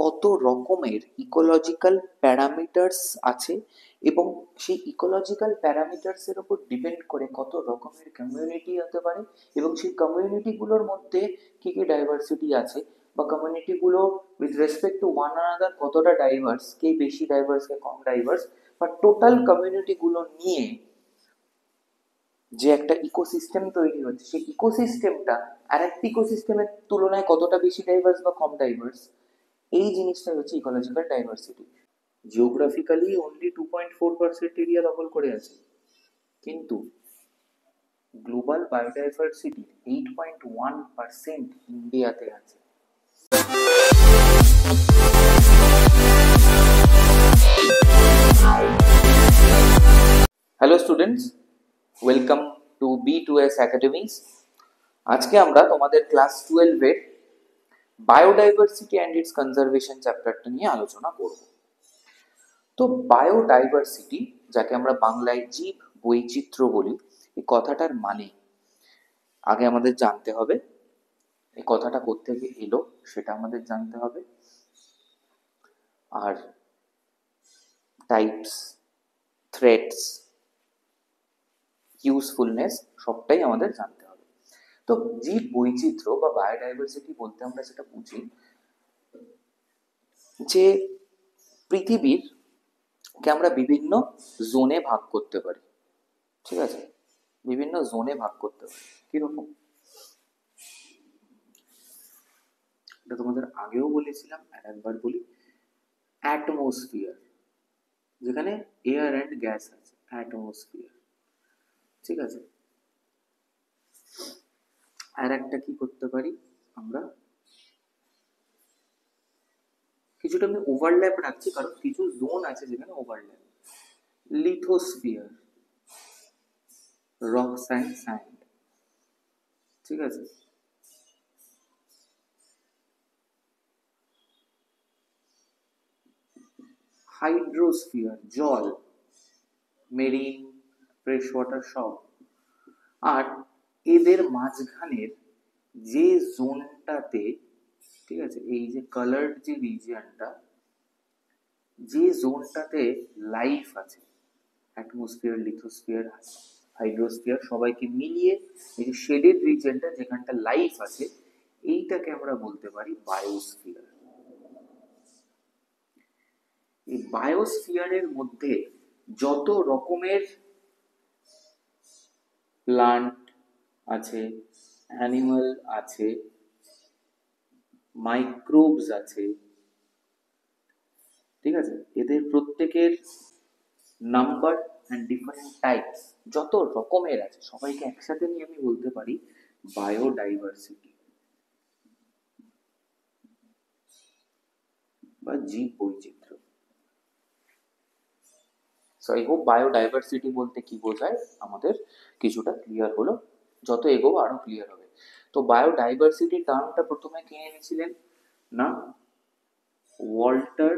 কত রকমের ecological parameters আছে এবং সেই ইকোলজিক্যাল প্যারামিটার্স এর উপর ডিপেন্ড করে কত রকমের কমিউনিটি হতে পারে এবং সেই কমিউনিটিগুলোর মধ্যে কি কি ডাইভার্সিটি আছে বা কমিউনিটিগুলো with respect to one another কতটা ডাইভার্স, কে বেশি ডাইভার্স কে কম ডাইভার্স, বা টোটাল কমিউনিটিগুলো নিয়ে যে একটা ইকোসিস্টেম তৈরি হচ্ছে সেই ইকোসিস্টেমটা আর একটা ইকোসিস্টেমের তুলনায় কতটা বেশি ডাইভার্স বা কম ডাইভার্স, এই জিনিসটাই হচ্ছে ecological diversity. Geographically only 2.4% area দখল করে আছে, কিন্তু গ্লোবাল বায়োডাইভার্সিটি 8.1% ইন্ডিয়াতে আছে। Hello students, welcome to B2S একাডেমিজ। আজকে আমরা তোমাদের ক্লাস 12 এর বায়োডাইভার্সিটি অ্যান্ড ইটস কনজারভেশন চ্যাপ্টারটা নিয়ে আলোচনা করব। তো বায়োডাইভার্সিটি, যাকে আমরা বাংলায় জীব বৈচিত্র্য বলি, এই কথাটার মানে আগে আমাদের জানতে হবে। এই কথাটা কোত্থেকে এলো সেটা আমাদের জানতে হবে, আর টাইপস, থ্রেটস, ইউজফুলনেস সবটাই আমাদের জানতে হবে। তো জীব বৈচিত্র্য বা বায়োডাইভার্সিটি বলতে আমরা সেটা বুঝি যে পৃথিবীর কে আমরা বিভিন্ন জোনে ভাগ করতে পারি, ঠিক আছে? বিভিন্ন জোনে ভাগ করতে পারি। কিরকম? এটা তোমাদের আগেও বলেছিলাম, আর একবার বলি। অ্যাটমোস্ফিয়ার, যেখানে এয়ার অ্যান্ড গ্যাস আছে, অ্যাটমোস্ফিয়ার, ঠিক আছে? আর একটা কি করতে পারি আমরা, কিছুটা আমি ওভারল্যাপ রাখছি কারণ কিছু জোন আছে যেখানে ওভারল্যাপ। লিথোস্ফিয়ার, রক স্যান্ড, ঠিক আছে? হাইড্রোস্ফিয়ার, জল, মেরিন, ফ্রেশ ওয়াটার সব। আর এদের মাঝখানের যে জোনটাতে, ঠিক আছে, এই যে কালার্ড যে রিজিয়নটা, যে জোনটাতে লাইফ আছে, অ্যাটমোস্ফিয়ার, লিথোস্ফিয়ার, হাইড্রোস্ফিয়ার সবাইকে মিলিয়ে এই যে শেডেড রিজিয়নটা যেখানটা লাইফ আছে, এইটাকে আমরা বলতে পারি বায়োস্ফিয়ার। এই বায়োস্ফিয়ারের মধ্যে যত রকমের প্লান্ট আছে, অ্যানিমাল আছে, মাইক্রোবস আছে, ঠিক আছে, এদের প্রত্যেকের নাম্বার অ্যান্ড ডিফারেন্ট টাইপস যত রকমের আছে সবাইকে একসাথে নিয়ে আমি বলতে পারি বায়োডাইভার্সিটি বা জীব বৈচিত্র্য। সো আই হোপ বায়োডাইভার্সিটি বলতে কি বোঝায় আমাদের কিছুটা ক্লিয়ার হলো, যত এগোবো আরো ক্লিয়ার হবে। তো বায়োডাইভার্সিটি টার্মটা প্রথমে কে এনেছিলেন না, ওয়াল্টার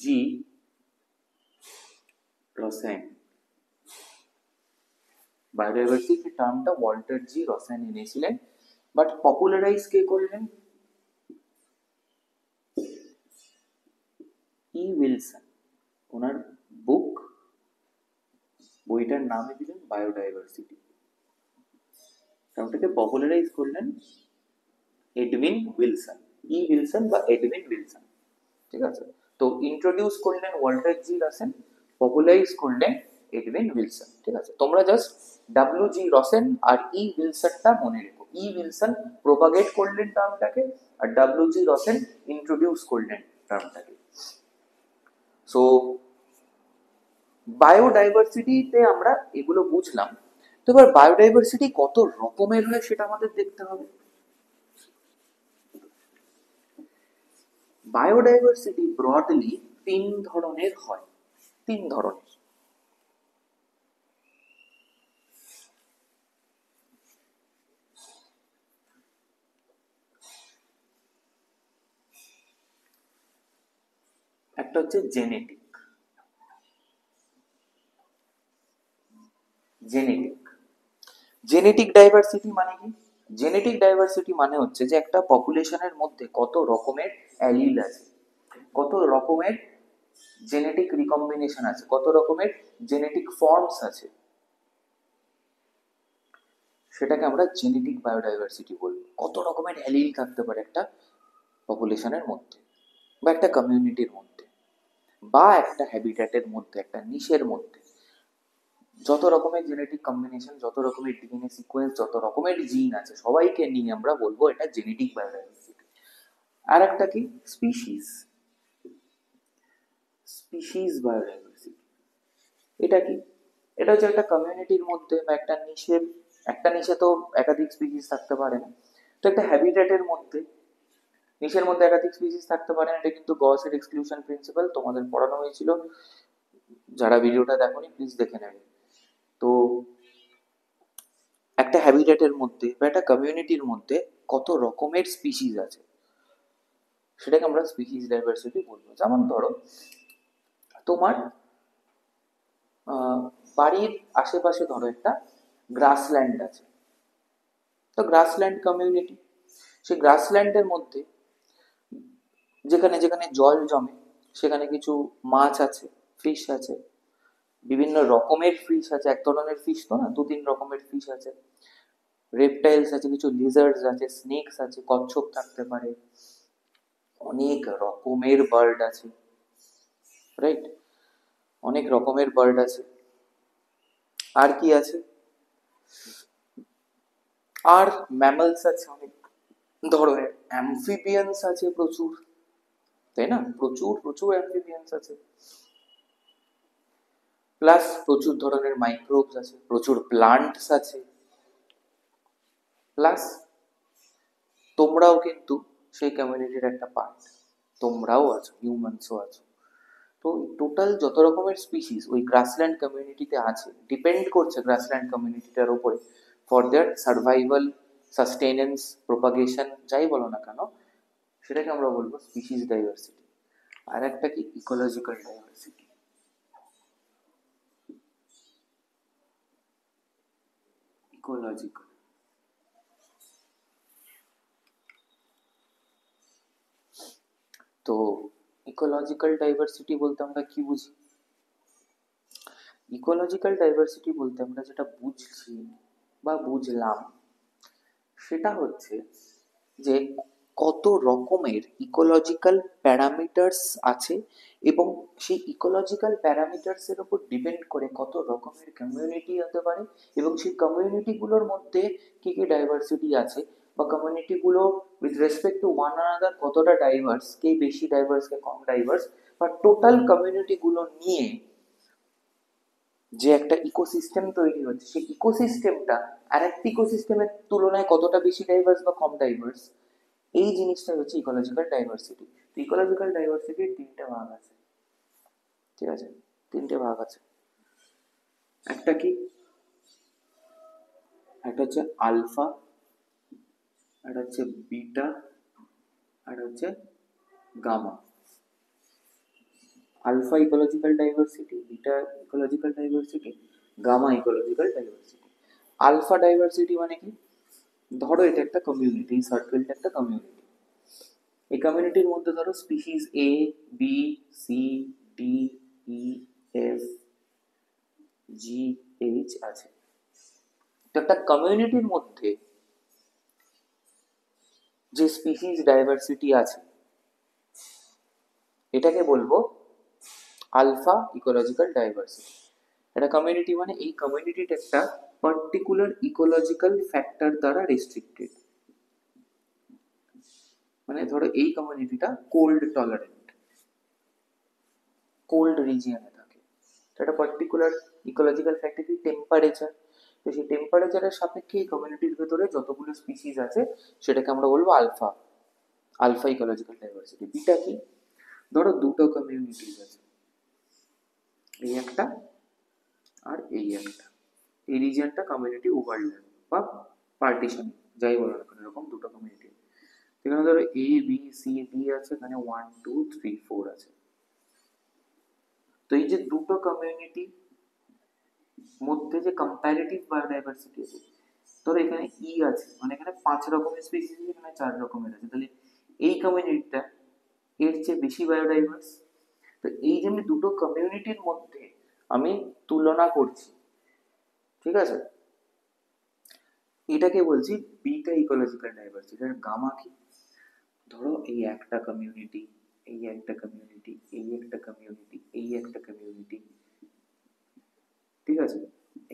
জি রসেন। বায়োডাইভার্সিটি টার্মটা ওয়াল্টার জি রসেন এনেছিলেন, বাট পপুলারাইজ কে করলেন? ই উইলসন। ওনার বইটার নামে দিলেন বায়োডাইভার্সিটি। টার্মটাকে পপুলারাইজ করলেন এডউইন উইলসন, ই উইলসন বা এডউইন উইলসন, ঠিক আছে? তো ইন্ট্রোডিউস করলেন ওয়াল্টার জি রসেন, পপুলারাইজ করলেন এডউইন উইলসন, ঠিক আছে? তোমরা জাস্ট ডাব্লিউ জি রসেন আর ই উইলসনটা মনে রেখো। ই উইলসন প্রোপাগেট করলেন টার্মটাকে, আর ডাব্লিউ জি রসেন ইন্ট্রোডিউস করলেন টার্মটাকে। সো বায়োডাইভার্সিটিতে আমরা এগুলো বুঝলাম। তো এবার বায়োডাইভার্সিটি কত রকমের হয় সেটা আমাদের দেখতে হবে। বায়োডাইভার্সিটি ব্রডলি 3 ধরনের হয়, 3 ধরনের। একটা হচ্ছে জেনেটিক, জেনেটিক ডাইভার্সিটি মানে কি? জেনেটিক ডাইভার্সিটি মানে হচ্ছে যে একটা পপুলেশনের মধ্যে কত রকমের অ্যালিল আছে, কত রকমের জেনেটিক রিকম্বিনেশন আছে, কত রকমের জেনেটিক ফর্মস আছে, সেটাকে আমরা জেনেটিক বায়োডাইভার্সিটি বলবো। কত রকমের অ্যালিল থাকতে পারে একটা পপুলেশনের মধ্যে বা একটা কমিউনিটির মধ্যে বা একটা হ্যাবিট্যাটের মধ্যে, একটা নিশের মধ্যে, যত রকমের জেনেটিক কম্বিনেশন, যত রকমের ডিএনএ সিকোয়েন্স, যত রকমের জিন আছে, সবাইকে নিয়ে আমরা বলবো এটা জেনেটিক বায়োডাইভার্সিটি। আর একটা কি স্পিসিস, স্পিসিস বায়োডাইভার্সিটি। এটা কি? এটা হচ্ছে একটা কমিউনিটির মধ্যে বা একটা নিশের, একটা নিশে তো একাধিক স্পিসিস থাকতে পারে না, তো একটা হ্যাবিট্যাটের মধ্যে, নিশের মধ্যে একাধিক স্পিসিস থাকতে পারে না। এটা কিন্তু গসের এক্সক্লুশন প্রিন্সিপাল তোমাদের পড়ানো হয়েছিল, যারা ভিডিওটা দেখোনি প্লিজ দেখে নেবে। তো একটা হ্যাবিট্যাটের মধ্যে বা একটা কমিউনিটির মধ্যে কত রকমের স্পিসিস আছে, সেটাকে আমরা স্পিসিস ডাইভার্সিটি বলবো। যেমন ধরো তোমার আহ, বাড়ির আশেপাশে ধরো একটা গ্রাসল্যান্ড আছে, তো গ্রাসল্যান্ড কমিউনিটি, সেই গ্রাসল্যান্ডের মধ্যে যেখানে যেখানে জল জমে সেখানে কিছু মাছ আছে, ফিশ আছে, বিভিন্ন রকমের ফিশ আছে, এক ধরনের ফিশ তো না, দু তিন রকমের ফিশ আছে, রেপটাইলস আছে, কিছু লিজার্ডস আছে, স্নেকস আছে, কচ্ছপ থাকতে পারে, অনেক রকমের বার্ড আছে, রাইট? অনেক রকমের বার্ড আছে। আর কি আছে? আর ম্যামলস আছে অনেক ধরনের, অ্যামফিবিয়ান্স আছে প্রচুর, তাই না? প্রচুর প্রচুর অ্যামফিবিয়ান্স আছে, প্লাস প্রচুর ধরনের মাইক্রোবস আছে, প্রচুর প্লান্টস আছে, প্লাস তোমরাও কিন্তু সেই কমিউনিটির একটা পার্ট, তোমরাও আছো, হিউম্যানসও আছো। তো টোটাল যত রকমের স্পিসিস ওই গ্রাসল্যান্ড কমিউনিটিতে আছে, ডিপেন্ড করছে গ্রাসল্যান্ড কমিউনিটিটার উপরে for their survival, sustenance, propagation, যাই বলো না কেন, সেটাকে আমরা বলবো স্পিসিস ডাইভার্সিটি। আর একটা কি ইকোলজিক্যাল ডাইভার্সিটি। ইকোলজিক্যাল, তো ইকোলজিক্যাল ডাইভার্সিটি বলতে আমরা কি বুঝি? ইকোলজিক্যাল ডাইভার্সিটি বলতে আমরা যেটা বুঝছি বা বুঝলাম সেটা হচ্ছে যে কত রকমের ইকোলজিক্যাল প্যারামিটার্স আছে এবং সেই ইকোলজিক্যাল প্যারামিটার্সের উপর ডিপেন্ড করে কত রকমের কমিউনিটি হতে পারে এবং সেই কমিউনিটিগুলোর মধ্যে কি কি ডাইভার্সিটি আছে, বা কমিউনিটিগুলো with respect to one another কতটা ডাইভার্স, কে বেশি ডাইভার্স কে কম ডাইভার্স, বা টোটাল কমিউনিটিগুলো নিয়ে যে একটা ইকোসিস্টেম তৈরি হচ্ছে, সেই ইকোসিস্টেমটা আর একটা ইকোসিস্টেমের তুলনায় কতটা বেশি ডাইভার্স বা কম ডাইভার্স, এই জিনিসটাই হচ্ছে ইকোলজিক্যাল ডাইভার্সিটি। তো ইকোলজিক্যাল ডাইভার্সিটির তিনটে ভাগ আছে, ঠিক আছে? তিনটে ভাগ আছে। একটা কি? একটা হচ্ছে আলফা, একটা হচ্ছে বিটা, আর হচ্ছে gamma. Alpha ecological diversity, beta ecological diversity, gamma ecological diversity. Alpha diversity মানে কি? ধরো এটা একটা কমিউনিটি, এই সার্কেলটা একটা কমিউনিটি, এই কমিউনিটির মধ্যে ধরো স্পিসিস এ, বি, সি, ডি, ই, এফ, জি, এইচ আছে। তো একটা কমিউনিটির মধ্যে যে স্পিসিস ডাইভার্সিটি আছে এটাকে বলবো আলফা ইকোলজিক্যাল ডাইভার্সিটি। একটা কমিউনিটি মানে এই কমিউনিটিটা একটা পার্টিকুলার ইকোলজিক্যাল ফ্যাক্টর দ্বারা রেস্ট্রিক্টেড। মানে ধরো এই কমিউনিটিটা কোল্ড টলারেন্ট, কোল্ড রিজিয়নে থাকে, তো একটা পার্টিকুলার ইকোলজিক্যাল ফ্যাক্টর কি টেম্পারেচার, তো সেই টেম্পারেচারের সাপেক্ষে এই কমিউনিটির ভেতরে যতগুলো স্পিসিস আছে সেটাকে আমরা বলবো alpha, alpha ecological diversity. Beta কি? ধরো দুটো কমিউনিটিস আছে, এই একটা আর এই একটা, এই রিজিয়নটা কমিউনিটি ওভারল্যাপ বা পার্টিশন, যাই বলো না কেন, এরকম দুটো কমিউনিটি। এখানে ধরো এ বি সি ডি আছে, এখানে 1 2 3 4 আছে। তো এই যে দুটো কমিউনিটি মধ্যে যে কম্পারেটিভ বায়োডাইভার্সিটি আছে, ধরো এখানে ই আছে, মানে এখানে 5 রকমের স্পিসিস, এখানে 4 রকমের আছে, তাহলে এই কমিউনিটিটা এর চেয়ে বেশি বায়োডাইভার্স। তো এই যে আমি দুটো কমিউনিটির মধ্যে আমি তুলনা করছি, ঠিক আছে, এটাকে বলছি বিটা ইকোলজিক্যাল ডাইভার্সিটি। আর গামা কি? ধরো এই একটা কমিউনিটি, এই একটা কমিউনিটি, এই একটা কমিউনিটি, এই একটা কমিউনিটি, ঠিক আছে,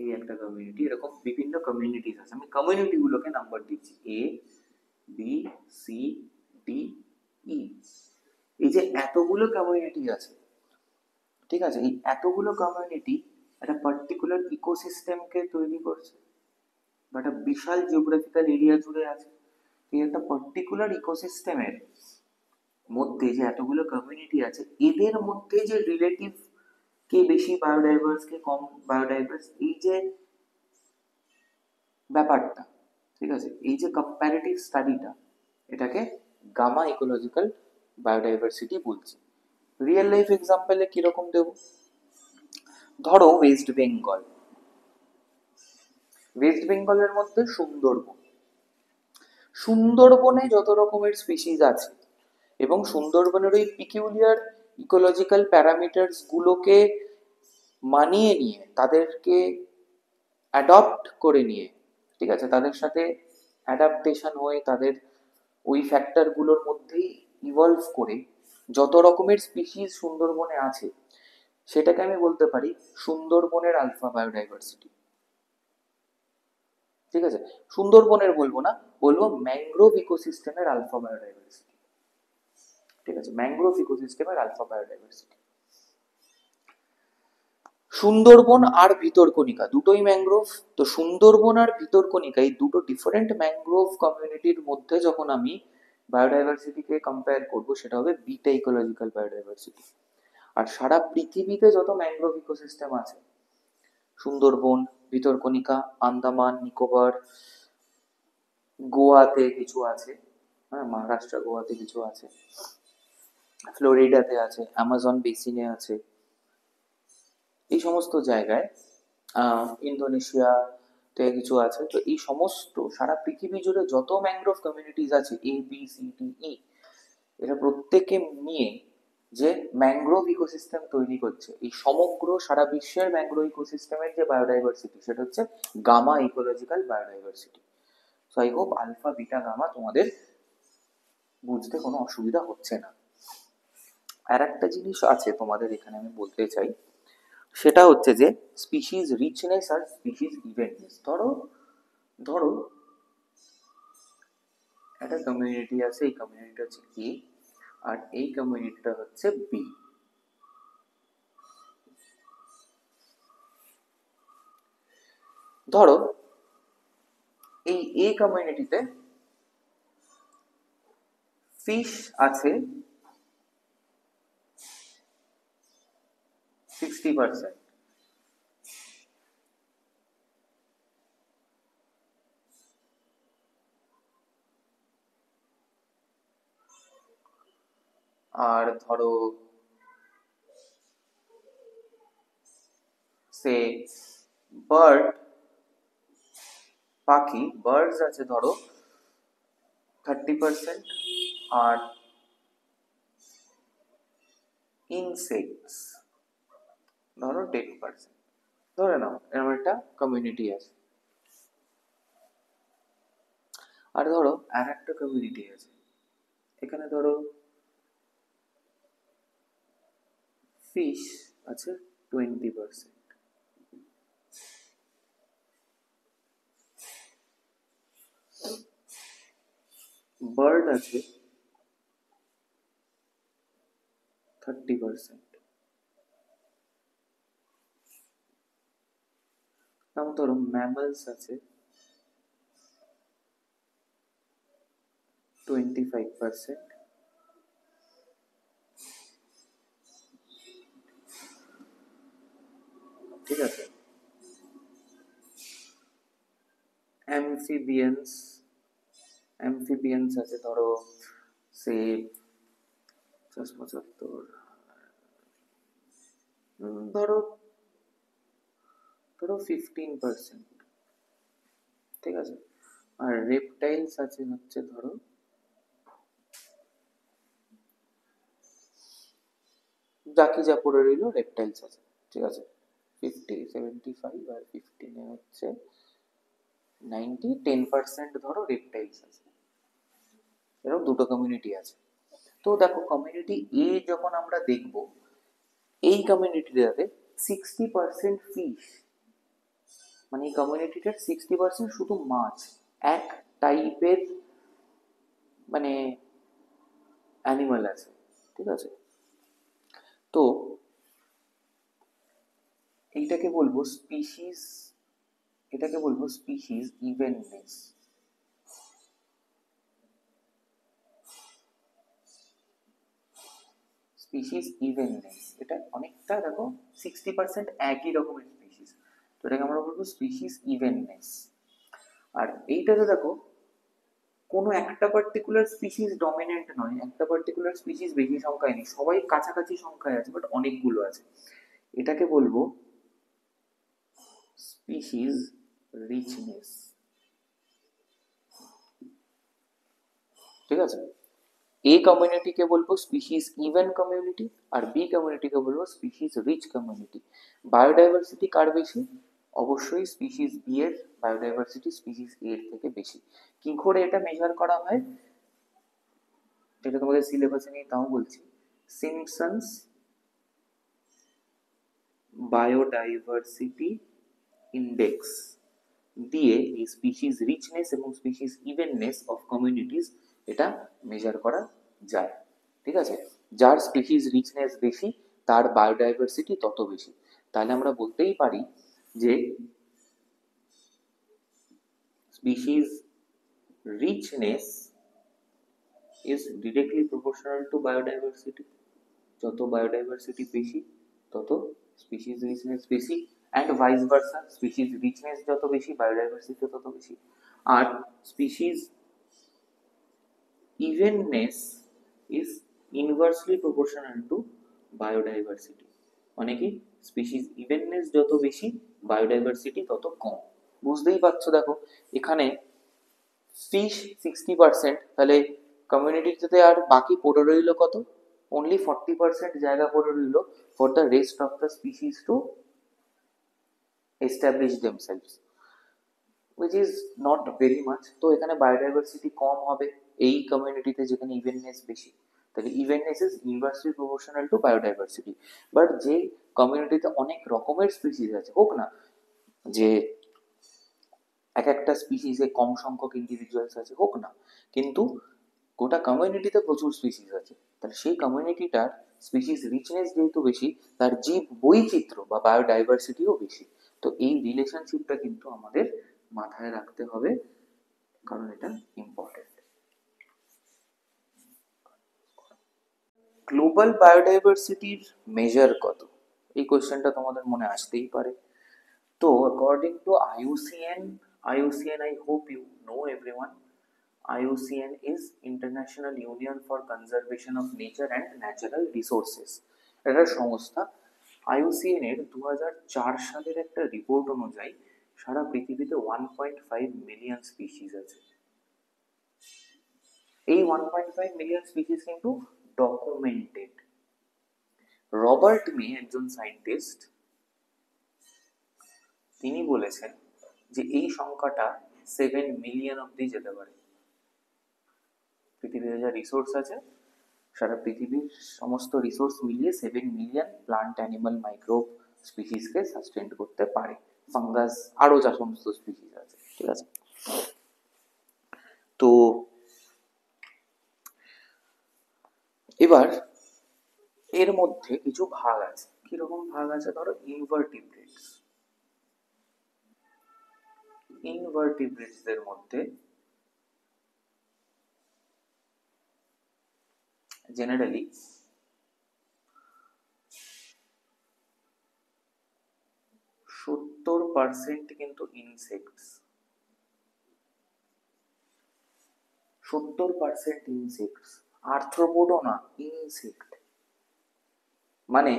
এই একটা কমিউনিটি, এরকম বিভিন্ন কমিউনিটিস আছে, আমি কমিউনিটি গুলোকে নাম্বার দিচ্ছি A B C D E. এই যে এতগুলো কমিউনিটি আছে, ঠিক আছে, এই এতগুলো কমিউনিটি একটা পার্টিকুলার ইকোসিস্টেমকে তৈরি করছে, বা একটা বিশাল জিওগ্রাফিক্যাল এরিয়া জুড়ে আছে। এই একটা পার্টিকুলার ইকোসিস্টেমের মধ্যে যে এতগুলো কমিউনিটি আছে, এদের মধ্যে যে রিলেটিভ কে বেশি বায়োডাইভার্স কে কম বায়োডাইভার্স, এই যে ব্যাপারটা, ঠিক আছে, এই যে কম্পারেটিভ স্টাডিটা, এটাকে গামা ইকোলজিক্যাল বায়োডাইভার্সিটি বলছি। রিয়েল লাইফ এক্সাম্পলে কিরকম দেব? ধরো ওয়েস্ট বেঙ্গল, ওয়েস্ট বেঙ্গলের মধ্যে সুন্দরবন, সুন্দরবনে যত রকমের স্পিসিস আছে এবং সুন্দরবনের ওই পিকিউলিয়ার ইকোলজিক্যাল প্যারামিটার্স গুলোকে মানিয়ে নিয়ে, তাদেরকে অ্যাডপ্ট করে নিয়ে, ঠিক আছে, তাদের সাথে অ্যাডাপ্টেশন হয়ে, তাদের ওই ফ্যাক্টরগুলোর মধ্যেই ইভলভ করে যত রকমের স্পিসিস সুন্দরবনে আছে, সেটাকে আমি বলতে পারি সুন্দরবনের আলফা বায়োডাইভার্সিটি। ঠিক আছে, সুন্দরবনের বলবো না, বলবো ম্যানগ্রোভ ইকোসিস্টেমের আলফা বায়োডাইভার্সিটি। ঠিক আছে, ম্যানগ্রোভ ইকোসিস্টেমের আলফা বায়োডাইভার্সিটি। সুন্দরবন আর ভিতরকণিকা দুটোই ম্যানগ্রোভ। তো সুন্দরবন আর ভিতরকণিকা এই দুটো ডিফারেন্ট ম্যানগ্রোভ কমিউনিটির মধ্যে যখন আমি বায়োডাইভার্সিটিকে কম্পেয়ার করব, সেটা হবে বিটা ইকোলজিক্যাল বায়োডাইভার্সিটি। আর সারা পৃথিবীতে যত ম্যানগ্রোভ ইকোসিস্টেম আছে, সুন্দরবন, ভিতরকণিকা, আন্দামান নিকোবর, গোয়াতে কিছু আছে, হ্যাঁ, মহারাষ্ট্র গোয়াতে কিছু আছে, ফ্লোরিডাতে আছে, অ্যামাজন বেসিনে আছে, এই সমস্ত জায়গায়, ইন্দোনেশিয়াতে কিছু আছে। তো এই সমস্ত সারা পৃথিবী জুড়ে যত ম্যানগ্রোভ কমিউনিটিজ আছে, A B C D E, এরা প্রত্যেকে নিয়ে যে ম্যানগ্রোভ ইকোসিস্টেম তৈরি করছে, এই সমগ্র সারা বিশ্বের ম্যানগ্রোভ ইকোসিস্টেমের যে বায়োডাইভার্সিটি, সেটা হচ্ছে gamma ecological biodiversity. So I hope alpha beta gamma তোমাদের বুঝতে কোনো অসুবিধা হচ্ছে না। আর একটা জিনিস আছে তোমাদের এখানে আমি বলতে চাই, সেটা হচ্ছে যে স্পিসিস রিচনেস আর স্পিসিস ইভেন্টনেস। ধরো ধরো একটা কমিউনিটি আছে, এই কমিউনিটি হচ্ছে এ, আর এই কমিউনিটিটা হচ্ছে বি। ধরো এই এ কমিউনিটিতে ফিশ আছে 60%, আর ধরো সে বার্ড, পাখি বার্ডস আছে ধরো 30%, আর ইনসেক্টস ধরো 10%। ধরে নাও এরকম একটা কমিউনিটি আছে। আর ধরো আর একটা কমিউনিটি আছে, এখানে ধরো ফিশ আছে 20%, বার্ড আছে 30%, যেমন ধরো ম্যামলস আছে 25%, ঠিক আছে, অ্যামফিবিয়ান্স অ্যামফিবিয়ান্স আছে ধরো সে 75, ধরো ধরো 15%, ঠিক আছে। আর রেপটাইলস আছে হচ্ছে ধরো বাকি যা পড়ে রইলো রেপটাইলস আছে, ঠিক আছে। 75 আর 15 হচ্ছে 10% ধরো রেপটাইলস আছে, এরকম দুটো কমিউনিটি আছে। তো দেখো কমিউনিটি এ যখন আমরা দেখব, এই কমিউনিটিটাতে 60% ফিশ, মানে এই কমিউনিটিটার 60% শুধু মাছ, এক টাইপের মানে অ্যানিমাল আছে, ঠিক আছে। তো এইটাকে বলবো স্পিসিস, এটাকে বলবো স্পিসিস ইভেননেস। স্পিসিস ইভেননেস এটা অনেকটা দেখো 60% একই রকমের স্পিসিস, তো এটাকে আমরা বলবো স্পিসিস ইভেননেস। আর এইটাতে দেখো কোনো একটা পার্টিকুলার স্পিসিস ডমিনেন্ট নয়, একটা পার্টিকুলার স্পিসিস বেশি সংখ্যায় নেই, সবাই কাছাকাছি সংখ্যায় আছে বাট অনেকগুলো আছে, এটাকে বলবো স্পিসিস রিচনেস, ঠিক আছে। এ কমিউনিটিকে বলবো স্পিসিস ইভেন কমিউনিটি, আর বি কমিউনিটিকে বলবো স্পিসিস রিচ কমিউনিটি। বায়োডাইভার্সিটি কার বেশি? অবশ্যই স্পিসিস বি এর বায়োডাইভার্সিটি স্পিসিস এ এর থেকে বেশি। কি করে এটা মেজার করা হয়, যেটা তোমাদের সিলেবাসে নেই তাও বলছি, সিম্পসন্স বায়োডাইভার্সিটি ইন্ডেক্স দিয়ে এই স্পিসিস রিচনেস এবং স্পিসিস ইভেননেস অফ কমিউনিটিস এটা মেজার করা যায়, ঠিক আছে। যার স্পিসিস রিচনেস বেশি তার বায়োডাইভার্সিটি তত বেশি। তাহলে আমরা বলতেই পারি যে species richness is directly proportional to biodiversity, যত বায়োডাইভার্সিটি বেশি তত স্পিসিস রিচনেস বেশি, and vice versa, species richness যত বেশি বায়োডাইভার্সিটি তত বেশি। আর species evenness is inversely proportional to biodiversity, মানে কি স্পিসিস ইভেননেস যত বেশি বায়োডাইভার্সিটি তত কম। বুঝতেই পারছো দেখো এখানে ফিশ 60%, তাহলে কমিউনিটিতে আর বাকি পড়ে রইল কত? অনলি 40% জায়গা পড়ে রইল for the rest of the species to establish themselves, which is not very much। তো এখানে বায়োডাইভার্সিটি কম হবে এই কমিউনিটিতে যেখানে ইভেননেস বেশি, তাহলে evenness is inversely proportional to biodiversity. But যে কমিউনিটিতে অনেক রকমের স্পিসিস আছে, হোক না যে এক একটা স্পিসিসে কম সংখ্যক ইন্ডিভিজুয়ালস আছে হোক না, কিন্তু গোটা কমিউনিটিতে প্রচুর স্পিসিস আছে, তাহলে সেই কমিউনিটিটার স্পিসিস রিচনেস যেহেতু বেশি, তার জীব বৈচিত্র্য বা বায়োডাইভার্সিটিও বেশি। তো এই রিলেশনশিপটা কিন্তু আমাদের মাথায় রাখতে হবে, কারণ এটা ইম্পর্টেন্ট। গ্লোবাল বায়োডাইভার্সিটির মেজার কত, এই কোশ্চেনটা তোমাদের মনে আসতেই পারে। তো according to IUCN, IUCN I hope you know everyone, IUCN is International Union for Conservation of Nature and Natural Resources, এটা সংস্থা। IUCN এর 2004 সালের একটা রিপোর্ট অনুযায়ী সারা পৃথিবীতে 1.5 মিলিয়ন স্পিসিস আছে। এই 1.5 মিলিয়ন স্পিসিস কিন্তু ডকুমেন্টেড। রবার্ট মে একজন সায়েন্টিস্ট, তিনি বলেছেন যে এই সংখ্যাটা 7 মিলিয়ন অব্দি যেতে পারে। পৃথিবীতে যা রিসোর্স আছে সারা পৃথিবীর সমস্ত রিসোর্স মিলিয়ে 7 মিলিয়ন প্লান্ট অ্যানিমাল মাইক্রোব স্পিসিসকে সাস্টেইন করতে পারে, ফাঙ্গাস আরো যা সমস্ত স্পিসিস আছে, ঠিক আছে। তো এবার এর মধ্যে কিছু ভাগ আছে, কিরকম ভাগ আছে, ধরো ইনভার্টিব্রেটস, ইনভার্টিব্রেটসদের মধ্যে জেনারেলি 70% কিন্তু ইনসেক্টস, 70% ইনসেক্টস, আর্থ্রোপোডও না, ইনসেক্ট। মানে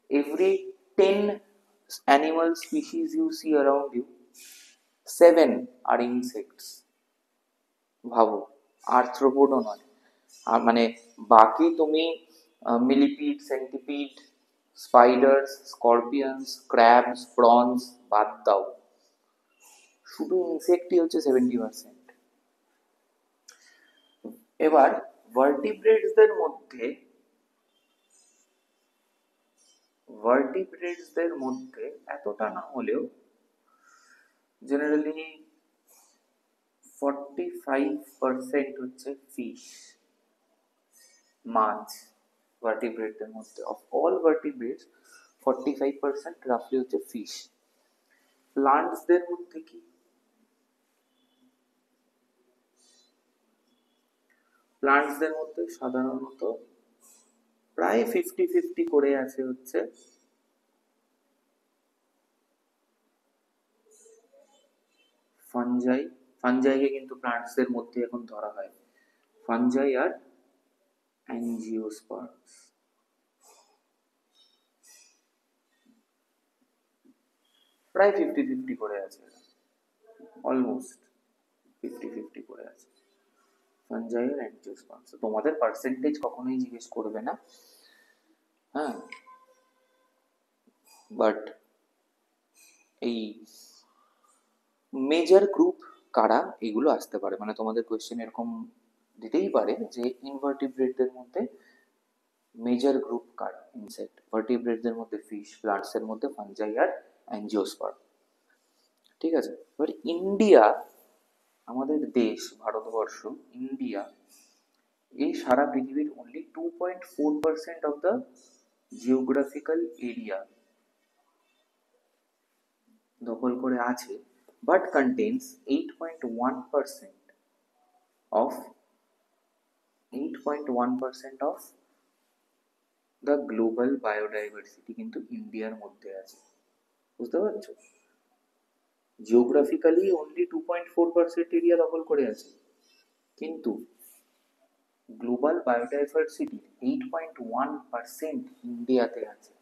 every 10 animal species you see around you, 7 আর ইনসেক্টস। ভাবো, আর্থ্রোপোডও নয়। আর মানে বাকি তুমি millipede, centipede, spiders, scorpions, crabs, prawns বাদ দাও, শুধু ইনসেক্টই হচ্ছে 70%। এবার ভার্টিব্রেটসদের মধ্যে এতটা না হলেও জেনারেলি 45% হচ্ছে ফিশ, মাছ। ভার্টিব্রেটদের মধ্যে অফ অল ভার্টিব্রেটস 45% রাফলি হচ্ছে ফিশ। প্লান্টসদের মধ্যে কি? প্লান্টসদের মধ্যে সাধারণত প্রায় 50-50 করে আছে হচ্ছে ফানজাই। ফানজাইকে কিন্তু প্লান্টসদের মধ্যে এখন ধরা হয়, ফানজাই আর অ্যাঞ্জিওস্পার্মস। প্রায় 50-50 করে আছে, অলমোস্ট 50-50 করে আছে ফানজাই আর অ্যাঞ্জিওস্পার্মস। তোমাদের পার্সেন্টেজ কখনোই জিজ্ঞেস করবে না, হ্যাঁ, বাট এই মেজর গ্রুপ কারা এগুলো আসতে পারে, মানে তোমাদের কোয়েশ্চেন এরকম দিতেই পারে যে ইনভার্টিব্রেটদের মধ্যে মেজর গ্রুপ কারা ইনসেক্ট, ভার্টিব্রেটদের মধ্যে ফিশ, প্লান্টসের মধ্যে ফানজাই আর অ্যাঞ্জিওস্পার্ম। ঠিক আছে, এবার ইন্ডিয়া, আমাদের দেশ ভারতবর্ষ, ইন্ডিয়া এই সারা পৃথিবীর only 2.4% of the geographical area দখল করে আছে, but contains 8.1% of 8.1% of the global biodiversity কিন্তু ইন্ডিয়ার মধ্যে আছে। বুঝতে পারছো, জিওগ্রাফিক্যালি অনলি 2.4% এরিয়া দখল করে আছে, কিন্তু গ্লোবাল বায়োডাইভার্সিটি 8.1% ইন্ডিয়াতে আছে।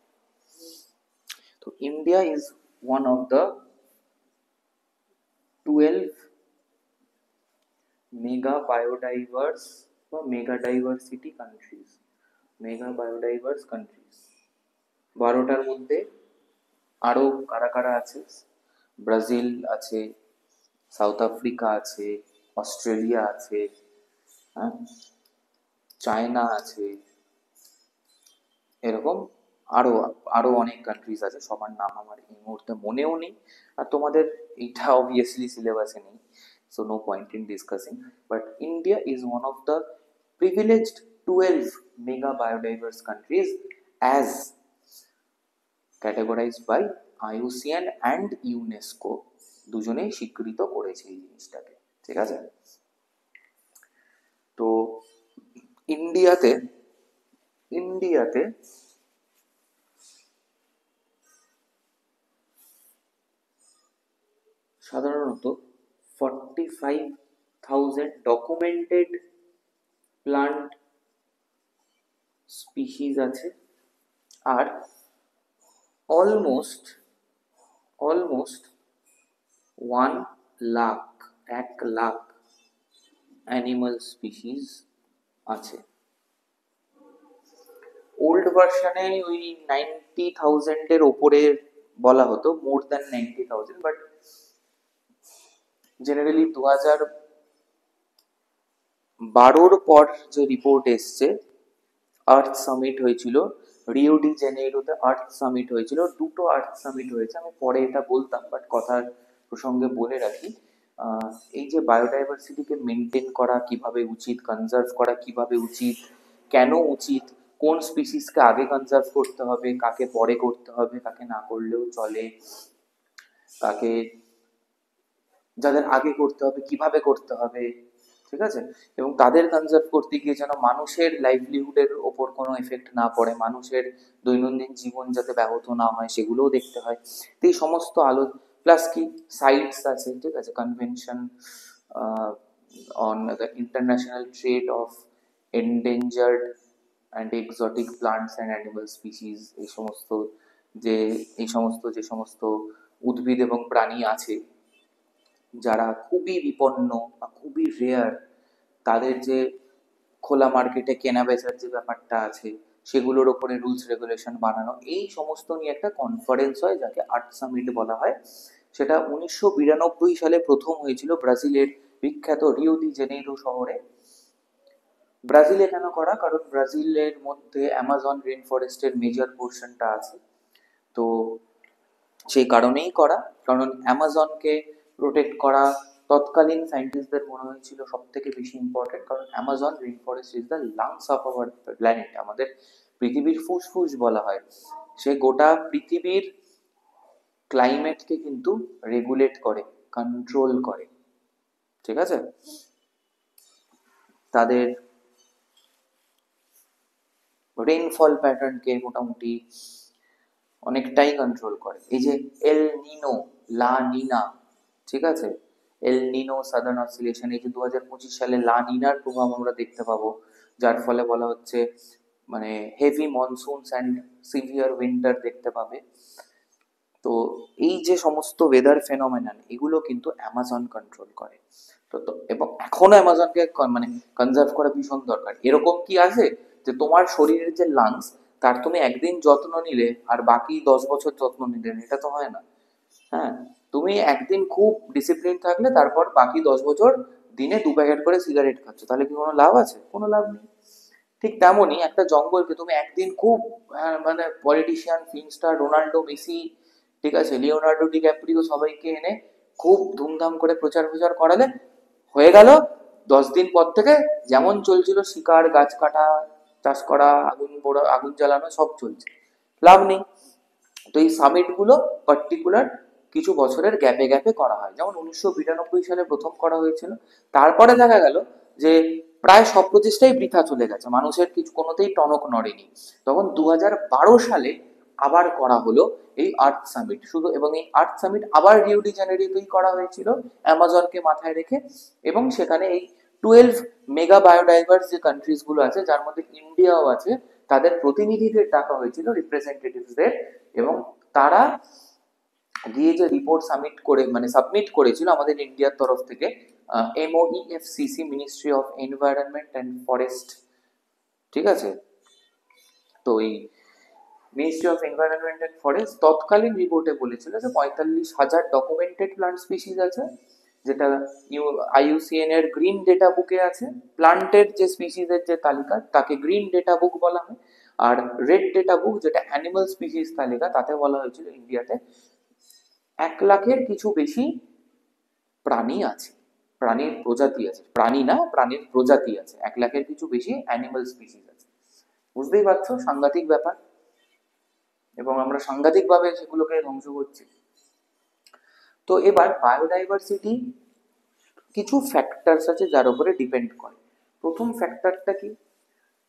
তো India is one of the 12 mega biodiverse বা mega diversity countries, mega biodiverse countries. 12টার মধ্যে আরো কারা কারা আছে? ব্রাজিল আছে, সাউথ আফ্রিকা আছে, অস্ট্রেলিয়া আছে, হ্যাঁ, চায়না আছে, এরকম আরো আরো অনেক কান্ট্রিজ আছে, সবার নাম আমার এই মুহূর্তে মনেও নেই, আর তোমাদের এইটা অবভিয়াসলি সিলেবাসে নেই, so no point in discussing, but India is one of the privileged 12 mega biodiverse countries as categorized by IUCN and UNESCO, দুজনেই স্বীকৃত করেছে এই জিনিসটাকে। ঠিক আছে, তো ইন্ডিয়াতে ইন্ডিয়াতে সাধারণত 45,000 ডকুমেন্টেড প্লান্ট স্পিসিস আছে, আর অলমোস্ট 1 লাখ অ্যানিমাল স্পিসিস আছে। ওল্ড ভার্সনে ওই 90,000-এর ওপরে বলা হতো, মোর দ্যান 90,000, বাট জেনারেলি 2012 পর যে রিপোর্ট এসছে, আর্থ সামিট হয়েছিল রিও ডি জেনেইরোতে, আর্থ সামিট হয়েছিল, দুটো আর্থ সামিট হয়েছে, আমি পরে এটা বলতাম, বাট কথার প্রসঙ্গে বলে রাখি, এই যে বায়োডাইভার্সিটিকে মেনটেন করা কিভাবে উচিত, কনজার্ভ করা কিভাবে উচিত, কেন উচিত, কোন স্পিসিসকে আগে কনজার্ভ করতে হবে, কাকে পরে করতে হবে, কাকে না করলেও চলে, কাকে যাদের আগে করতে হবে কিভাবে করতে হবে, ঠিক আছে, এবং তাদের কনজার্ভ করতে গিয়ে যেন মানুষের লাইভলিহুডের ওপর কোনো এফেক্ট না পড়ে, মানুষের দৈনন্দিন জীবন যাতে ব্যাহত না হয় সেগুলোও দেখতে হয়। তো এই সমস্ত আলো প্লাস কি সাইটস আছে, ঠিক আছে, convention on the international trade of endangered and exotic plants and animal species, যে সমস্ত উদ্ভিদ এবং প্রাণী আছে যারা খুবই বিপন্ন বা খুবই রেয়ার, তাদের যে খোলা মার্কেটে কেনা বেচার যে ব্যাপারটা আছে, সেগুলোর ওপরে রুলস রেগুলেশন বানানো, এই সমস্ত নিয়ে একটা কনফারেন্স হয় যাকে আর্ট সামিট বলা হয়। সেটা 1992 সালে প্রথম হয়েছিল ব্রাজিলের বিখ্যাত রিও ডি জেনেইরো শহরে। ব্রাজিলে কেন করা? কারণ ব্রাজিলের মধ্যে অ্যামাজন রেন ফরেস্টের মেজর পোর্শনটা আছে। তো সেই কারণেই করা, কারণ অ্যামাজনকে প্রোটেক্ট করা তৎকালীন সায়েন্টিস্টদের মনে হয়েছিল সব থেকে বেশি ইম্পর্টেন্ট, কারণ Amazon rain forest is the lungs of our planet, আমাদের পৃথিবীর ফুসফুস বলা হয়। সে গোটা পৃথিবীর ক্লাইমেটকে কিন্তু রেগুলেট করে, কন্ট্রোল করে, ঠিক আছে? তাদের রেইনফল প্যাটার্নকে মোটামুটি অনেকটাই কন্ট্রোল করে। এই যে এল নিনো, লা নিনা, ঠিক আছে, এল নিনো সাদার্ন অসিলেশন, এই যে 2025 সালে লা নিনার প্রভাব আমরা দেখতে পাবো, যার ফলে বলা হচ্ছে মানে হেভি মনসুনস অ্যান্ড সিভিয়ার উইন্টার দেখতে পাবে। তো এই যে সমস্ত ওয়েদার ফেনোমেনন, এগুলো কিন্তু অ্যামাজন কন্ট্রোল করে। এবং এখনো অ্যামাজনকে মানে কনজার্ভ করা ভীষণ দরকার। এরকম কি আছে যে তোমার শরীরের যে লাংস, তার তুমি একদিন যত্ন নিলে আর বাকি 10 বছর যত্ন নিলে না? এটা তো হয় না। হ্যাঁ, তুমি একদিন খুব ডিসিপ্লিন থাকলে তারপর বাকি 10 বছর দিনে 2 প্যাকেট করে সিগারেট খাচ্ছ, তাহলে কি কোনো লাভ আছে? কোনো লাভ নেই। ঠিক তেমনই একটা জঙ্গলকে তুমি একদিন খুব মানে politician, film star, Ronaldo, Messi, ঠিক আছে, লিওনার্ডো ডিক্যাপ্রিও, সবাইকে এনে খুব ধুমধাম করে প্রচার প্রচার করালে হয়ে গেল 10 দিন পর থেকে যেমন চলছিল শিকার, গাছ কাটা, চাষ করা, আগুন পোড়া, আগুন জ্বালানো, সব চলছে, লাভ নেই। তো এই সামিট গুলো পার্টিকুলার কিছু বছরের গ্যাপে গ্যাপে করা হয়, যেমন 1992 সালে প্রথম করা হয়েছিল। তারপরে দেখা গেল যে প্রায় সব প্রচেষ্টাই বৃথা চলে গেছে, মানুষের কিছু কোনোতেই টনক নড়েনি। তখন 2012 সালে আবার করা হলো এই আর্থ সামিট শুধু, এবং এই আর্থ সামিট আবার রিও ডি জেনেরিওতেই করা হয়েছিল অ্যামাজনকে মাথায় রেখে। এবং সেখানে এই 12 মেগা বায়োডাইভার্স যে কান্ট্রিজ গুলো আছে, যার মধ্যে ইন্ডিয়াও আছে, তাদের প্রতিনিধিদের ডাকা হয়েছিল, রিপ্রেজেন্টেটিভসদের। এবং তারা গিয়ে যে রিপোর্ট সাবমিট করেছিল আমাদের ইন্ডিয়ার তরফ থেকে, MOEFCC, ministry of environment and forest, ঠিক আছে। তো এই ministry of environment and forest তৎকালীন রিপোর্টে বলেছিল যে 45,000 ডকুমেন্টেড প্লান্ট স্পিসিস আছে, যেটা IUCN এর গ্রিন ডেটা বুকে আছে। প্লান্টের যে স্পিসিসের যে তালিকা, তাকে গ্রিন ডেটা বুক বলা হয়। আর রেড ডেটা বুক, যেটা অ্যানিমাল স্পিসিস তালিকা, তাতে বলা হয়েছিল ইন্ডিয়াতে 1 লাখের কিছু বেশি প্রাণী আছে, প্রাণীর প্রজাতি আছে, প্রাণী না, প্রাণীর প্রজাতি আছে, 1 লাখের কিছু বেশি অ্যানিমাল স্পিসিস আছে। বুঝতেই পারছো সাংঘাতিক ব্যাপার, এবং আমরা সাংঘাতিক ভাবে সেগুলোকে ধ্বংস করছি। তো এবার বায়োডাইভার্সিটি কিছু ফ্যাক্টরস আছে যার উপরে ডিপেন্ড করে। প্রথম ফ্যাক্টরটা কি?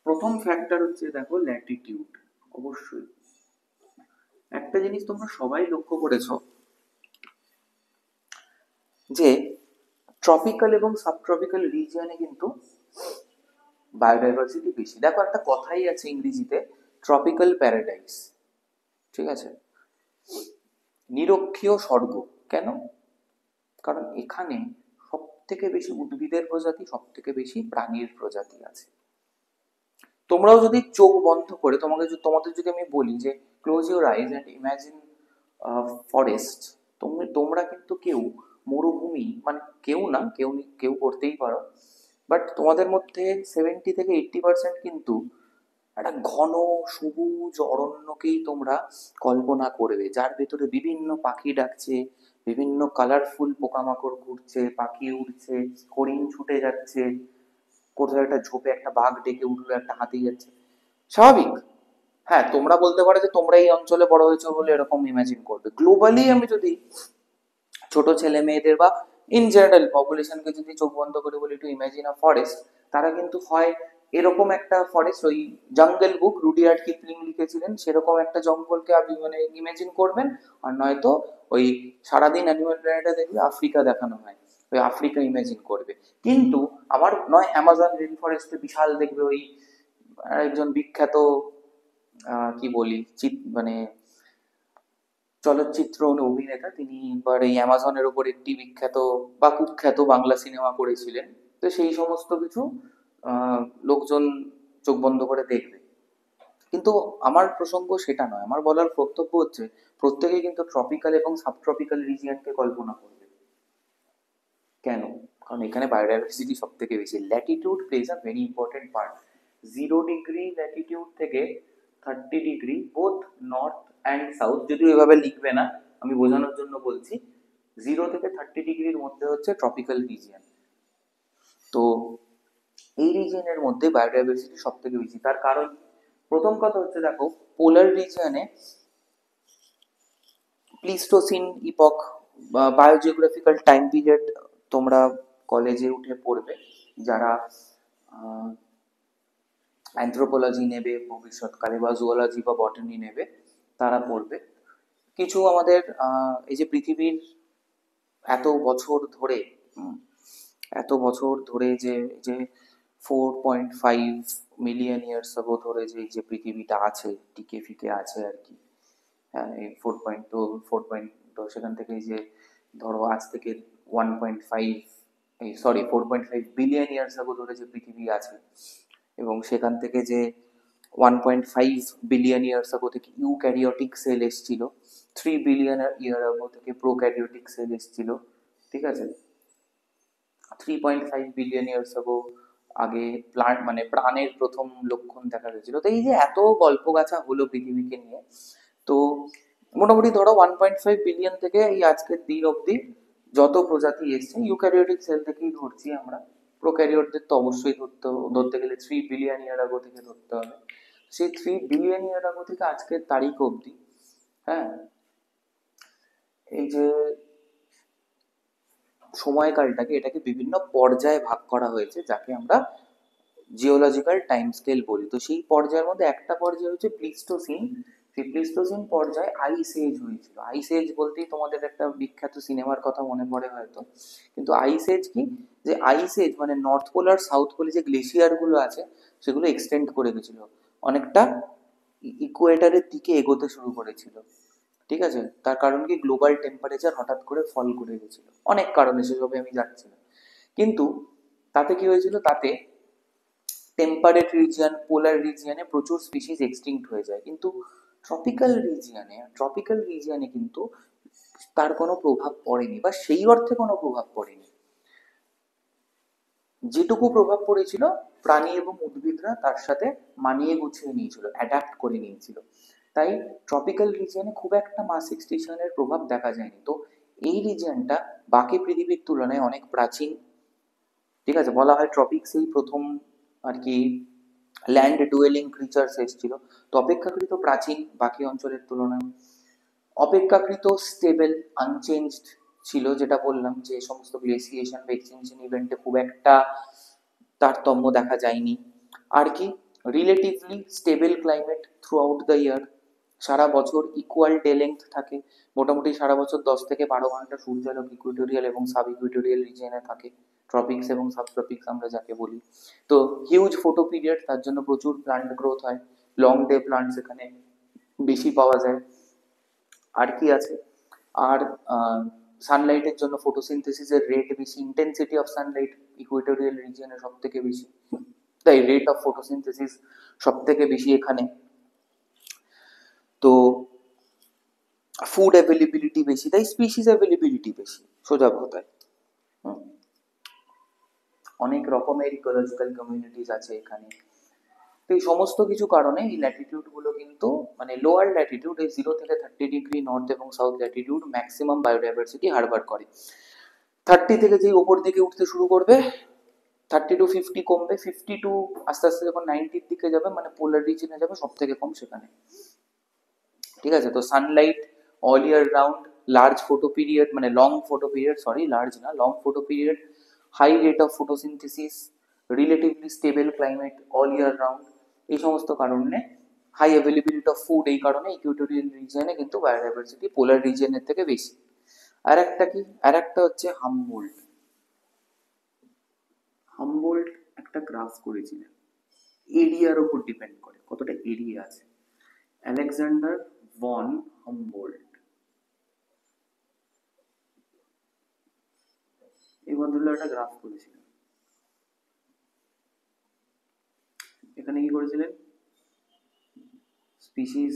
প্রথম ফ্যাক্টর হচ্ছে, দেখো, ল্যাটিটিউড। অবশ্যই একটা জিনিস তোমরা সবাই লক্ষ্য করেছো যে ট্রপিক্যাল এবং সাবট্রপিক্যাল রিজিয়নে কিন্তু বায়োডাইভার্সিটি বেশি। দেখো, একটা কথাই আছে ইংরেজিতে, ট্রপিক্যাল প্যারাডাইস, ঠিক আছে, নিরক্ষীয় স্বর্গ। কেন? কারণ এখানে সব থেকে বেশি উদ্ভিদের প্রজাতি, সব থেকে বেশি প্রাণীর প্রজাতি আছে। তোমরাও যদি চোখ বন্ধ করে তোমাদের যদি আমি বলি যে close your eyes and imagine forest, তোমরা কিন্তু কেউ মরুভূমি, মানে কেউ না, কেউ করতেই পারো, বাট তোমাদের মধ্যে 70 থেকে 80% কিন্তু একটা ঘন সবুজ অরণ্যকেই তোমরা কল্পনা করবে, যার ভেতরে বিভিন্ন পাখি ডাকছে, বিভিন্ন কালারফুল পোকামাকড় ঘুরছে, পাখি উড়ছে, হরিণ ছুটে যাচ্ছে, কোথাও একটা ঝোপে একটা বাঘ ডেকে উঠলো, একটা হাতি যাচ্ছে, স্বাভাবিক। হ্যাঁ, তোমরা বলতে পারো যে তোমরা এই অঞ্চলে বড় হয়েছো বলে এরকম ইমাজিন করবে। গ্লোবালি আমি যদি ছোট ছেলে মেয়েদের বা ইন জেনারেল পপুলেশনকে যদি চোখ বন্ধ করে বলি টু ইমাজিন আ ফরেস্ট, তারা কিন্তু হয় এরকম একটা ফরেস্ট, ওই জঙ্গল বুক রুডিয়ার্ড কিপলিং লিখেছিলেন সেরকম একটা জঙ্গলকে আপনি মানে ইমাজিন করবেন, আর নয়তো ওই সারাদিন অ্যানিমাল প্ল্যানেটে দেখবে আফ্রিকা দেখানো হয়, ওই আফ্রিকা ইমাজিন করবে। কিন্তু আমার নয় অ্যামাজন রেন ফরেস্টে বিশাল দেখবে ওই একজন বিখ্যাত কি বলি মানে চলচ্চিত্র অভিনেতা। তিনি এবার এই অ্যামাজনের ওপর একটি বিখ্যাত বা কুখ্যাত বাংলা সিনেমা করেছিলেন। তো সেই সমস্ত কিছু লোকজন চোখ বন্ধ করে দেখবে। কিন্তু আমার প্রসঙ্গ সেটা নয়, আমার বলার বক্তব্য হচ্ছে প্রত্যেকেই কিন্তু ট্রপিক্যাল এবং সাবট্রপিক্যাল রিজিয়নকে কল্পনা করবে। কেন? কারণ এখানে বায়োডাইভার্সিটি সব থেকে বেশি। Latitude plays a very important part. 0 degree latitude থেকে 30 degree, both north and south, যদিও এভাবে লিখবে না, আমি বোঝানোর জন্য বলছি। 0 থেকে 30 ডিগ্রির মধ্যে হচ্ছে ট্রপিক্যাল রিজিয়ন। তো এই রিজিয়নের মধ্যে বায়োডাইভার্সিটি সব থেকে বেশি। তার কারণ, প্রথম কথা হচ্ছে দেখো, পোলার রিজিয়নে প্লিস্টোসিন ইপক বা বায়োজিওগ্রাফিক্যাল টাইম পিরিয়ড তোমরা কলেজে উঠে পড়বে, যারা অ্যানথ্রোপোলজি নেবে ভবিষ্যৎকালে বা জুওলজি বা বটানি নেবে, তারা পড়বে। কিছু আমাদের এই যে পৃথিবীর এত বছর ধরে, এত বছর ধরে যে 4.5 মিলিয়ন ইয়ার্স অগো ধরে যে পৃথিবীটা আছে, টিকে ফিকে আছে আর কি। হ্যাঁ, এই 4.2 সেখান থেকে এই যে ধরো আজ থেকে 1.5, এই সরি 4.5 বিলিয়ন ইয়ার্স আগো ধরে যে পৃথিবী আছে, এবং সেখান থেকে যে 1.5 বিলিয়ন ইয়ার্স আগো থেকে ইউক্যারিওটিক সেল এসেছিল, 3 বিলিয়ন ইয়ার আগো থেকে প্রোক্যারিওটিক সেল এসেছিল। ঠিক আছে, 3.5 বিলিয়ন ইয়ার্স আগো আগে প্লান্ট মানে প্রাণের প্রথম লক্ষণ দেখা গেছিল। তো এই যে এত গল্প গাছা হলো পৃথিবীকে নিয়ে, তো মোটামুটি ধরো 1.5 বিলিয়ন থেকে এই আজকের দিন অবধি যত প্রজাতি এসছে ইউক্যারিওটিক সেল থেকেই ধরছি আমরা। প্রোক্যারিওটদের তো অবশ্যই ধরতে গেলে 3 বিলিয়ন ইয়ার আগো থেকে ধরতে হবে। সেই 3 বিলিয়ন ইয়ার আগো থেকে আজকের তারিখ অবধি, হ্যাঁ, এই যে সময়কালটাকে, এটাকে বিভিন্ন পর্যায়ে ভাগ করা হয়েছে, যাকে আমরা জিওলজিক্যাল টাইম স্কেল বলি। তো সেই পর্যায়ের মধ্যে একটা পর্যায় হচ্ছে প্লিস্টোসিন। সেই প্লিস্টোসিন পর্যায়ে আইস এজ হয়েছিল। আইস এজ বলতেই তোমাদের একটা বিখ্যাত সিনেমার কথা মনে পড়ে হয়তো। কিন্তু আইস এজ কি, যে আইস এজ মানে নর্থ পোল আর সাউথ পোলে যে গ্লেশিয়ার গুলো আছে সেগুলো এক্সটেন্ড করে গেছিল, অনেকটা ইকুয়েটারের দিকে এগোতে শুরু করেছিল। ঠিক আছে, তার কারণ কি, গ্লোবাল টেম্পারেচার হঠাৎ করে ফল করে গেছিল, অনেক কারণে, সেসবে আমি যাচ্ছি না। কিন্তু তাতে কি হয়েছিল, তাতে টেম্পারেট রিজিয়ন, পোলার রিজিয়নে প্রচুর স্পিসিস এক্সটিংক্ট হয়ে যায়। কিন্তু ট্রপিক্যাল রিজিয়নে কিন্তু তার কোনো প্রভাব পড়েনি, বা সেই অর্থে কোনো প্রভাব পড়েনি। যেটুকু প্রভাব পড়েছিল, প্রাণী এবং উদ্ভিদরা তার সাথে মানিয়ে গুছিয়ে নিয়েছিল, অ্যাডাপ্ট করে নিয়েছিল। তাই ট্রপিক্যাল রিজিয়নে খুব একটা মাস এক্সটিংশনের প্রভাব দেখা যায়নি। তো এই রিজিয়নটা বাকি পৃথিবীর তুলনায় অনেক প্রাচীন। ঠিক আছে, বলা হয় ট্রপিক্সেই প্রথম আর কি ল্যান্ড ডুয়েলিং ক্রিচার্স এসেছিল। তো অপেক্ষাকৃত প্রাচীন বাকি অঞ্চলের তুলনায়, অপেক্ষাকৃত স্টেবল, আনচেঞ্জড ছিল, যেটা বললাম যে সমস্ত গ্লেসিয়েশন বা এক্সটিংশন ইভেন্টে খুব একটা তারতম্য দেখা যায়নি। আর কি, relatively stable climate throughout the year, সারা বছর ইকুয়াল ডে লেন্থ থাকে। মোটামুটি সারা বছর 10 থেকে 12 ঘন্টা সূর্যালোক ইকুইটোরিয়াল এবং সাব ইকুইটোরিয়াল রিজিয়নে থাকে, ট্রপিক্স এবং সাবট্রপিক্স আমরা যাকে বলি। তো হিউজ ফটো পিরিয়ড, তার জন্য প্রচুর প্লান্ট গ্রোথ হয়, লং ডে প্লান্টস এখানে বেশি পাওয়া যায়। আর কি আছে, আর সানলাইটের জন্য ফটোসিনথেসিসের রেট বেশি, ইন্টেন্সিটি অফ সানলাইট ইকুয়েটোরিয়াল রিজিয়নে সব থেকে বেশি, তাই রেট অফ ফটোসিনথেসিস সব থেকে বেশি এখানে। তো ফুড অ্যাভেলেবিলিটি বেশি, তাই স্পিসিস অ্যাভেলেবিলিটি বেশি, সোজা কথায়। হুম, অনেক রকমের ইকোলজিক্যাল কমিউনিটিস আছে এখানে। তো এই সমস্ত কিছু কারণে এই ল্যাটিটিউড গুলো কিন্তু, মানে লোয়ার ল্যাটিটিউড, এই 0 থেকে 30 ডিগ্রি নর্থ এবং south Latitude maximum biodiversity Harbour করে। 30 থেকে যেই ওপর দিকে উঠতে শুরু করবে, 30 to 50 কমবে, 50 টু আস্তে আস্তে যখন 90-র দিকে যাবে, মানে পোলার রিজনে যাবে, সব থেকে কম সেখানে। ঠিক আছে, তো sunlight all year round, large photo period, মানে long photo period, sorry large না, long photo period, high rate of photosynthesis, relatively stable climate all year round, এই সমস্ত কারণে, হাই অ্যাভেলেবিলিটি অফ ফুড, এই কারণে ইকুয়েটোরিয়াল রিজিয়নে কিন্তু বায়োডাইভার্সিটি পোলার রিজিয়নের থেকে বেশি। আর একটা কি, আর একটা হচ্ছে হামবোল্ট। হামবোল্ট একটা গ্রাফ করেছিলেন, এরিয়ার উপর ডিপেন্ড করে কতটা এরিয়া আছে। আলেকজান্ডার ভন হামবোল্ট, এই ভদ্রলোক একটা গ্রাফ করেছিলেন। এখানে কি করেছিলেন, স্পিসিস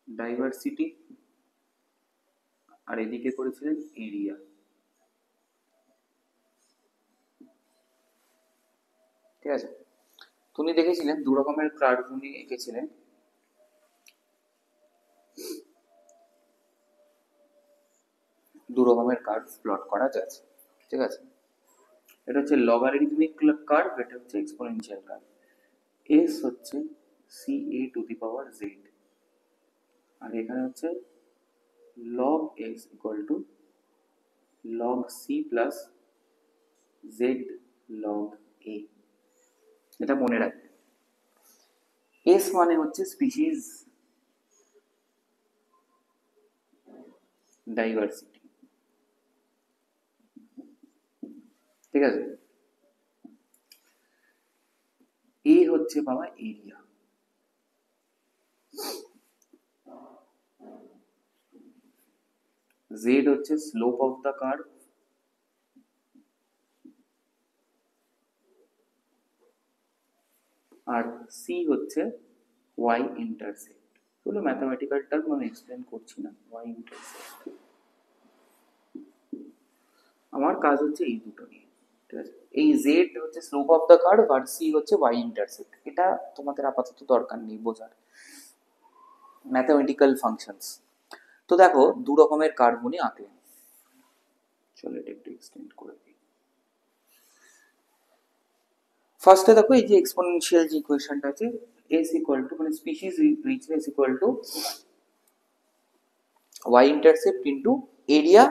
ডাইভার্সিটি, আর এদিকে করেছিলেন এরিয়া। ঠিক আছে, তুমি দেখেছিলেন দু রকমের কার্ভ উনি এঁকেছিলেন। দু রকমের কার্ভ প্লট করা যাচ্ছে। ঠিক আছে, এটা হচ্ছে লগারিদমিক কার্ভ, এটা হচ্ছে এক্সপোনেনশিয়াল কার্ভ। এস হচ্ছে C A to the power Z, আর এখানে হচ্ছে log S equal to log C plus Z log A. এটা মনে রাখবে। এস মানে হচ্ছে স্পিসিস ডাইভার্সিটি। ঠিক আছে, এ হচ্ছে বাবা এরিয়া। জেড হচ্ছে স্লোপ অফ দ্য কার্ভ, আর সি হচ্ছে ওয়াই ইন্টারসেক্ট। এগুলো ম্যাথমেটিক্যাল টার্ম, আমি এক্সপ্লেন করছি না। ওয়াই ইন্টারসেক্ট, আমার কাজ হচ্ছে এই দুটো নিয়ে। ঠিক আছে, এই জেড হচ্ছে স্লোপ অফ দ্য কার্ভ আর সি হচ্ছে ওয়াই ইন্টারসেক্ট। এটা তোমাদের আপাতত দরকার নেই বোঝার, ম্যাথমেটিক্যাল ফাংশনস। তো দেখো দু রকমের কার্ভ উনি আঁকলেন। চলো এটা একটু এক্সটেন্ড করে দিই। ফার্স্টে দেখো এই যে এক্সপোনেনশিয়াল যে ইকুয়েশনটা আছে, s ইকুয়াল টু মানে species richness equal to y intercept into area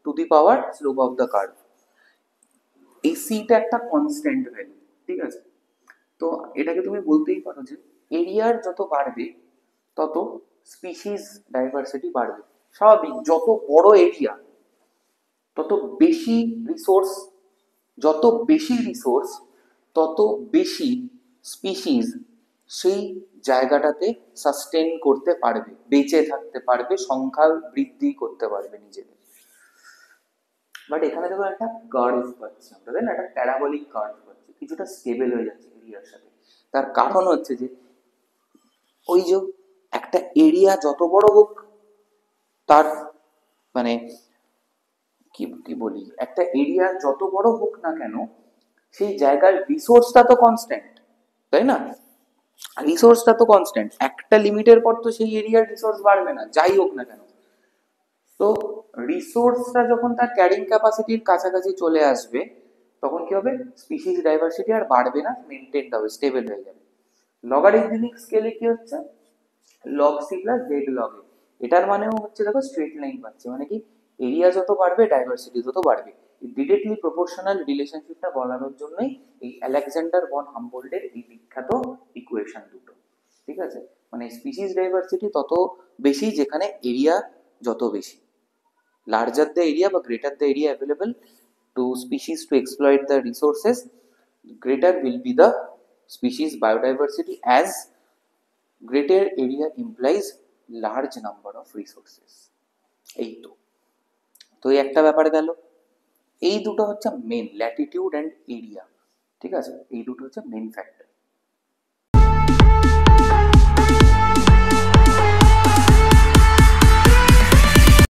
two the power slope of the curve. এই সিটা একটা কনস্ট্যান্ট ভ্যালু। ঠিক আছে, তো এটাকে তুমি বলতেই পারো যে এরিয়ার যত বাড়বে তত স্পিসিস ডাইভার্সিটি বাড়বে। স্বাভাবিক, যত বড় এরিয়া তত বেশি রিসোর্স, যত বেশি রিসোর্স তত বেশি স্পিসিস সেই জায়গাটাতে সাস্টেন করতে পারবে, বেঁচে থাকতে পারবে, সংখ্যা বৃদ্ধি করতে পারবে নিজেদের। বাট এখানে দেখো একটা কার্ভ পাচ্ছি আমরা, তাই না? একটা প্যারাবোলিক কার্ভ পাচ্ছি, কিছুটা স্টেবল হয়ে যাচ্ছে এরিয়ার সাথে। তার কারণ হচ্ছে যে ওই যে একটা এরিয়া যত বড় হোক তার মানে কি কি বলি, একটা এরিয়া যত বড় হোক না কেন সেই জায়গার রিসোর্সটা তো কনস্ট্যান্ট, তাই না? রিসোর্সটা তো কনস্ট্যান্ট, একটা লিমিটের পর তো সেই এরিয়ার রিসোর্স বাড়বে না যাই হোক না কেন। তো রিসোর্সটা যখন তার ক্যারিং ক্যাপাসিটির কাছাকাছি চলে আসবে তখন কি হবে, স্পিসিস ডাইভার্সিটি আর বাড়বে না, মেনটেন হবে, স্টেবল হয়ে যাবে। লগারিদমিক স্কেলে কি হচ্ছে, log C plus Z log A. এটার মানেও হচ্ছে দেখো স্ট্রেট লাইন পাচ্ছে, মানে কি এরিয়া যত বাড়বে ডাইভার্সিটি তত বাড়বে। ডিরেক্টলি প্রপোর্শনাল রিলেশনশিপটা বলানোর জন্যই এই আলেকজান্ডার বন হামবোল্টের এই বিখ্যাত ইকুয়েশন দুটো। ঠিক আছে, মানে স্পিসিস ডাইভার্সিটি তত বেশি যেখানে এরিয়া যত বেশি, লার্জার দ্য এরিয়া বা greater the area available to species to exploit the resources, greater will be the species biodiversity, as greater area implies large number of resources. এই তো, তো এই একটা ব্যাপার গেল। এই দুটো হচ্ছে মেন, ল্যাটিটিউড অ্যান্ড এরিয়া। ঠিক আছে, এই দুটো হচ্ছে মেন ফ্যাক্টর।